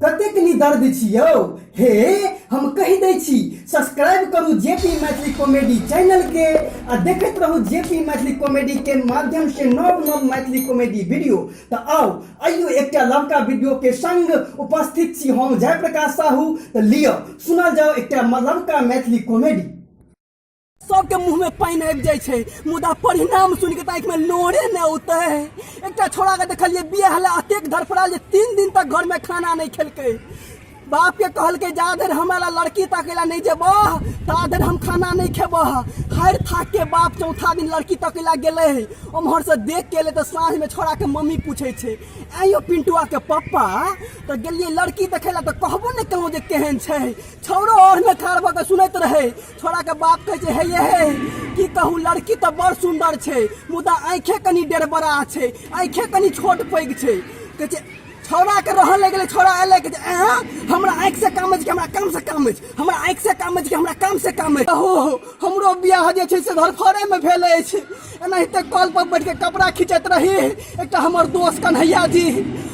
कतेक नी दर्द छियौ हे हम कहि दै छी सब्सक्राइब करू जेपी मैथिली कॉमेडी चैनल के आ देखैत रहू जेपी मैथिली कॉमेडी के माध्यम से नव नव मैथिली कॉमेडी वीडियो। तो आओ आइयो एकटा लवका वीडियो के संग उपस्थित छी हम जयप्रकाश साहू। तो लियो सुना जाओ एकटा लवका मैथिली कॉमेडी। सबके मुंह में पानी आबि जाय छै मुदा परिणाम सुन के आंख में नोरे न औते। एकटा छोड़ा के देखलिए बियाह ले अतेक धरफड़ाल जे 3 दिन तक घर में खाना नहीं खेलकै। बाप के कहल के जाधर हमारा लड़की तकेला नहीं जेबो ताधर हम खाना नहीं खेबो। हार थाक के बाप चौथा दिन लड़की तकेला गेले उम्हर से देख के ले तो साँझ में छोड़ा के मम्मी पूछे छे आइयो पिंटुआ के पप्पा तो गेलिए लड़की देखेला तो कहबो ने कहूँ जे केहन छै। छौड़ो और में ठाड़ भऽ के सुनैत रहे। छोड़ा के बाप कहे छे हे ये की कहूँ लड़की तो बड़ सुंदर छै मुदा आंखे कनी डेरबरा छै आंखे कनी छोट पैघ छै। कहे छे छोड़ा के रह लगे छोड़ा एले के हमरा आंख से काम है हमरा काम से काम है हमरा आंख से काम है हमरा काम से काम है। ओहो हमरो बियाह जे छै से धरफड़े में भेले छै। एनाहिते कॉल पर बैठ के कपड़ा खींचत रही। एकटा हमर दोस्त कन्हैया जी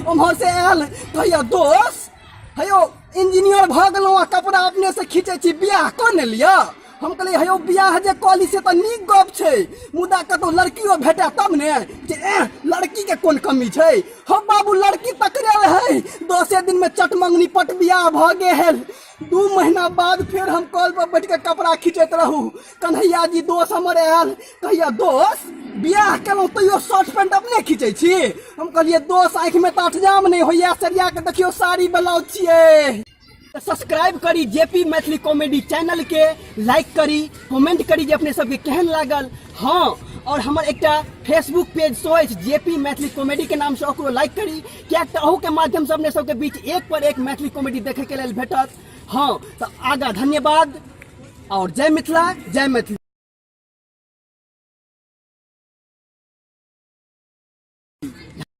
उम्हर से आयल कहिया दोस्त हेयो इंजीनियर भ गेलौं कपड़ा अपने से खींचे छी बियाह कौन लिया। हम कहलिए हेयो बियाह जे कॉली से तो नीक गप छै मुदा कतौ लड़कियों भेटा तब ने जे लड़की के कोन कमी छै। हम बाबू लड़की पकड़े है 10 दिन में चटमंगनी पट बियाह भ गेल। 2 महीना बाद फिर हम कॉल पर बैठ के कपड़ा खींचत रहू। कन्हैया जी दोस्त हमर आयल कहिया दोस्त बियाह केलौं तैयो शर्ट पैंट अपने खींचे छी। हम कहलिए दोस्त आंख में तो अठजाम नहीं होइया सरिया के देखियो साड़ी ब्लाउज छिए। सब्सक्राइब करी जेपी मैथिली कॉमेडी चैनल के लाइक करी कमेंट करी जे अपने सबके केहन लागल। हाँ और हमर एकटा फेसबुक पेज शो है जेपी मैथिली कॉमेडी के नाम से ओकरो लाइक करी कियाक अहू के माध्यम से अपने सबके बीच एक पर एक मैथिली कॉमेडी देखे के लेल भेटत। हाँ तो आगा धन्यवाद और जय मिथिला जय मैथिली।